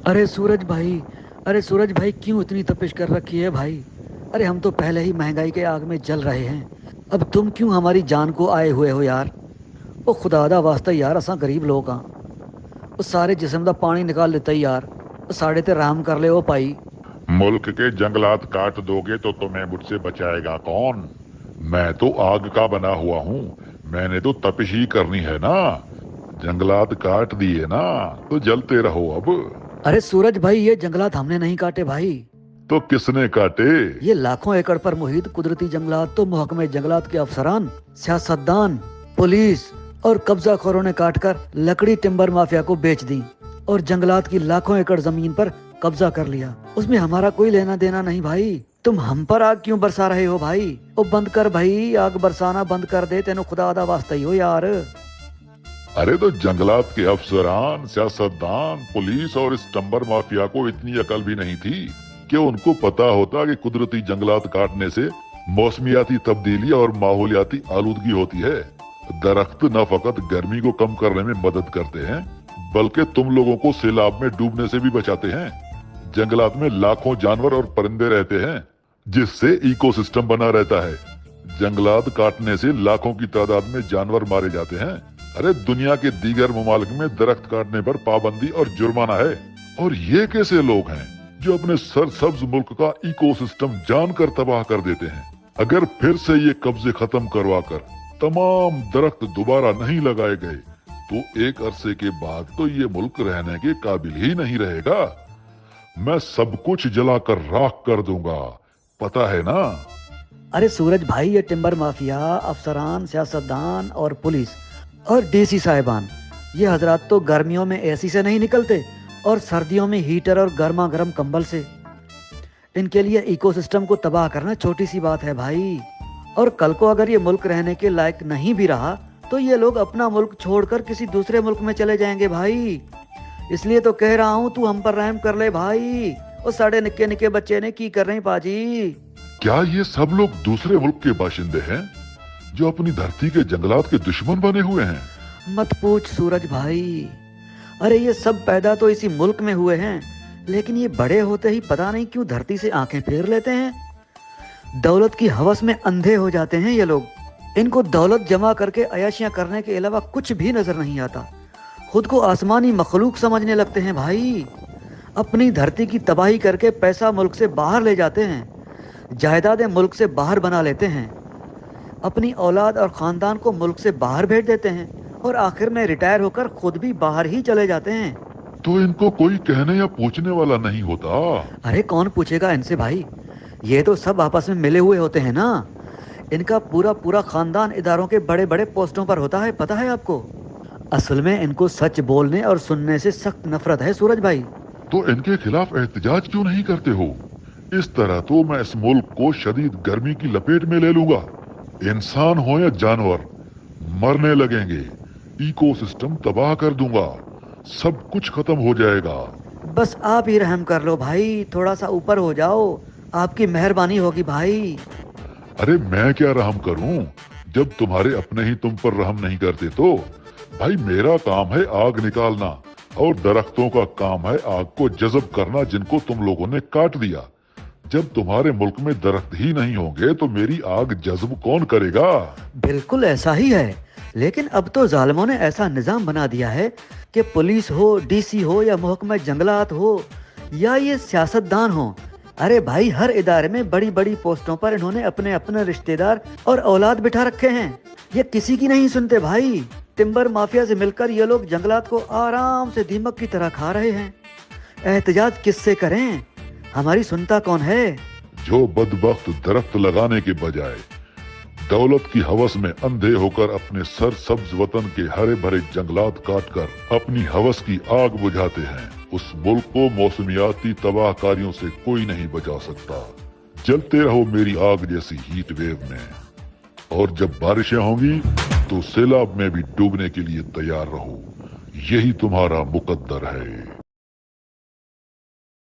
अरे सूरज भाई, अरे सूरज भाई, क्यों इतनी तपिश कर रखी है भाई? अरे हम तो पहले ही महंगाई के आग में जल रहे हैं, अब तुम क्यों हमारी जान को आए हुए हो यार? ओ खुदादा वास्ता यार, असां गरीब लोग हाँ। ओ सारे जिस्म दा पानी निकाल लेता ही यार। ओ साढ़े ते रहम कर ले ओ भाई। मुल्क के जंगलात काट दोगे तो तुम्हें मुझसे बचाएगा कौन? मैं तो आग का बना हुआ हूँ। मैंने तो तपिश ही करनी है ना। जंगलात काट दिए ना तो जलते रहो अब। अरे सूरज भाई, ये जंगलात हमने नहीं काटे भाई। तो किसने काटे? ये लाखों एकड़ पर मुहित कुदरती जंगलात तो महकमे जंगलात के अफसरान, सियासतदान, पुलिस और कब्जाखोरों ने काट कर लकड़ी टिम्बर माफिया को बेच दी और जंगलात की लाखों एकड़ जमीन पर कब्जा कर लिया। उसमें हमारा कोई लेना देना नहीं भाई। तुम हम पर आग क्यों बरसा रहे हो भाई? ओ बंद कर भाई, आग बरसाना बंद कर दे, तेनो खुदा दा वास्ता ही हो यार। अरे तो जंगलात के अफसरान, सियासतदान, पुलिस और इस टम्बर माफिया को इतनी अकल भी नहीं थी कि उनको पता होता कि कुदरती जंगलात काटने से मौसमियाती तब्दीली और माहौलियाती आलूदगी होती है। दरख्त न फकत गर्मी को कम करने में मदद करते हैं बल्कि तुम लोगों को सैलाब में डूबने से भी बचाते हैं। जंगलात में लाखों जानवर और परिंदे रहते हैं जिससे इकोसिस्टम बना रहता है। जंगलात काटने से लाखों की तादाद में जानवर मारे जाते हैं। अरे दुनिया के दीगर ममालिक में दरख्त काटने पर पाबंदी और जुर्माना है, और ये कैसे लोग हैं जो अपने सरसब्ज मुल्क का इकोसिस्टम जानकर तबाह कर देते हैं। अगर फिर से ये कब्जे खत्म करवा कर तमाम दरख्त दोबारा नहीं लगाए गए तो एक अरसे के बाद तो ये मुल्क रहने के काबिल ही नहीं रहेगा। मैं सब कुछ जलाकर राख कर दूंगा, पता है ना? अरे सूरज भाई, ये टिम्बर माफिया, अफसरान, सियासतदान और पुलिस और डीसी साहिबान, ये हजरात तो गर्मियों में एसी से नहीं निकलते और सर्दियों में हीटर और गर्मा गर्म कंबल से। इनके लिए इकोसिस्टम को तबाह करना छोटी सी बात है भाई। और कल को अगर ये मुल्क रहने के लायक नहीं भी रहा तो ये लोग अपना मुल्क छोड़कर किसी दूसरे मुल्क में चले जाएंगे भाई। इसलिए तो कह रहा हूँ, तू हम पर रहम कर ले भाई। वो साढ़े निक्के निक्के बच्चे ने की कर रहे हैं पाजी। क्या ये सब लोग दूसरे मुल्क के बाशिंदे हैं जो अपनी धरती के जंगलात के दुश्मन बने हुए हैं? मत पूछ सूरज भाई। अरे ये सब पैदा तो इसी मुल्क में हुए हैं, लेकिन ये बड़े होते ही पता नहीं क्यों धरती से आंखें फेर लेते हैं। दौलत की हवस में अंधे हो जाते हैं ये लोग। इनको दौलत जमा करके अयाशियां करने के अलावा कुछ भी नजर नहीं आता। खुद को आसमानी मखलूक समझने लगते हैं भाई। अपनी धरती की तबाही करके पैसा मुल्क से बाहर ले जाते हैं, जायदादें मुल्क से बाहर बना लेते हैं, अपनी औलाद और खानदान को मुल्क से बाहर भेज देते हैं और आखिर में रिटायर होकर खुद भी बाहर ही चले जाते हैं। तो इनको कोई कहने या पूछने वाला नहीं होता? अरे कौन पूछेगा इनसे भाई? ये तो सब आपस में मिले हुए होते हैं ना। इनका पूरा पूरा खानदान इदारों के बड़े बड़े पोस्टों पर होता है, पता है आपको? असल में इनको सच बोलने और सुनने से सख्त नफरत है सूरज भाई। तो इनके खिलाफ एहतजाज क्यों नहीं करते हो? इस तरह तो मैं इस मुल्क को शदीद गर्मी की लपेट में ले लूंगा। इंसान हो या जानवर मरने लगेंगे, इकोसिस्टम तबाह कर दूंगा, सब कुछ खत्म हो जाएगा। बस आप ही रहम कर लो भाई, थोड़ा सा ऊपर हो जाओ, आपकी मेहरबानी होगी भाई। अरे मैं क्या रहम करूं जब तुम्हारे अपने ही तुम पर रहम नहीं करते? तो भाई मेरा काम है आग निकालना और दरख्तों का काम है आग को जज़ब करना जिनको तुम लोगों ने काट दिया। जब तुम्हारे मुल्क में दरख्त ही नहीं होंगे तो मेरी आग जज़ब कौन करेगा? बिल्कुल ऐसा ही है, लेकिन अब तो जालिमों ने ऐसा निजाम बना दिया है कि पुलिस हो, डीसी हो या महकमा जंगलात हो या ये सियासतदान हो, अरे भाई हर इदारे में बड़ी बड़ी पोस्टों पर इन्होंने अपने अपने रिश्तेदार और औलाद बिठा रखे हैं। ये किसी की नहीं सुनते भाई। टिम्बर माफिया से मिलकर ये लोग जंगलात को आराम से दीमक की तरह खा रहे हैं। एहतजाज किससे करें? हमारी सुनता कौन है? जो बदबख्त दरख्त लगाने के बजाय दौलत की हवस में अंधे होकर अपने सरसब्ज वतन के हरे भरे जंगलात काटकर अपनी हवस की आग बुझाते हैं, उस मुल्क को मौसमियाती तबाहकारियों से कोई नहीं बचा सकता। जलते रहो मेरी आग जैसी हीट वेव में, और जब बारिशें होंगी तो सैलाब में भी डूबने के लिए तैयार रहो। यही तुम्हारा मुकद्दर है।